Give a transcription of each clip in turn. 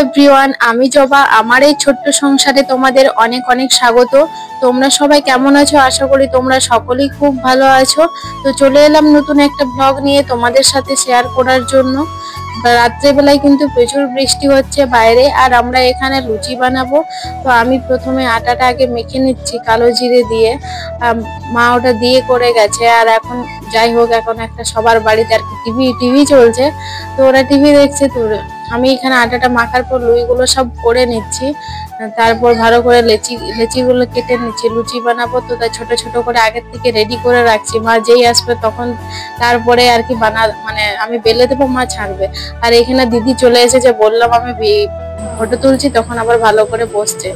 Everyone, আমি জবা। আমার এই ছোট্ট সংসারে তোমাদের অনেক অনেক স্বাগত। তোমরা সবাই কেমন আছো? আশা করি তোমরা সকলেই খুব ভালো আছো। তো চলে এলাম নতুন একটা ব্লগ নিয়ে তোমাদের সাথে শেয়ার করার জন্য। রাত্রেবেলায় কিন্তু প্রচুর বৃষ্টি হচ্ছে বাইরে, আর আমরা এখানে লুচি বানাবো। তো আমি প্রথমে আটাটা আগে মেখে নিচ্ছি কালো জিরে দিয়ে। মা ওটা দিয়ে করে গেছে। আর এখন যাই হোক, এখন একটা সবার বাড়িতে আর কি টিভি চলছে, তো ওরা টিভি দেখছে। তো আমি এখানে আটাটা মাখার পর লুইগুলো সব করে নিচ্ছি। তারপর ভালো করে লেচিগুলো কেটে নিচ্ছি, লুচি বানাবো। তো তাই ছোট ছোট করে আগের থেকে রেডি করে রাখছি। মা যেই আসবে তখন তারপরে আর কি মানে আমি বেলে দেবো, মা ছাড়বে। আর এখানে দিদি চলে এসেছে, বললাম আমি ফটো তুলছি, তখন আবার ভালো করে বসছে।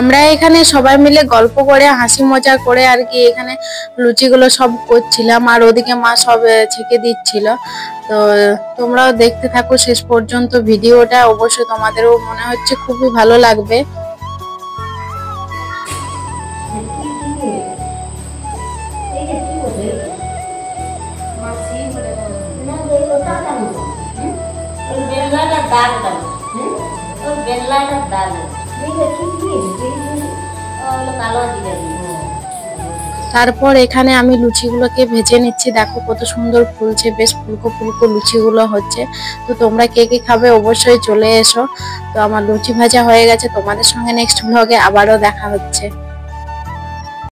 আমরা এখানে সবাই মিলে গল্প করে হাসি মজা করে আর কি এখানে লুচিগুলো সব করছিলাম, আর ওদিকে মা সব ছেঁকে দিচ্ছিল। তো তোমরাও দেখতে থাকো শেষ পর্যন্ত ভিডিওটা, অবশ্যই তোমাদেরও মনে হচ্ছে খুবই ভালো লাগবে। তারপর এখানে আমি লুচিগুলোকে ভেজে নিচ্ছি। দেখো কত সুন্দর ফুলছে, বেশ ফুলকো ফুলকো লুচিগুলো হচ্ছে। তো তোমরা কে কে খাবে অবশ্যই চলে এসো। তো আমার লুচি ভাজা হয়ে গেছে, তোমাদের সঙ্গে নেক্সট ব্লগে আবারও দেখা হচ্ছে।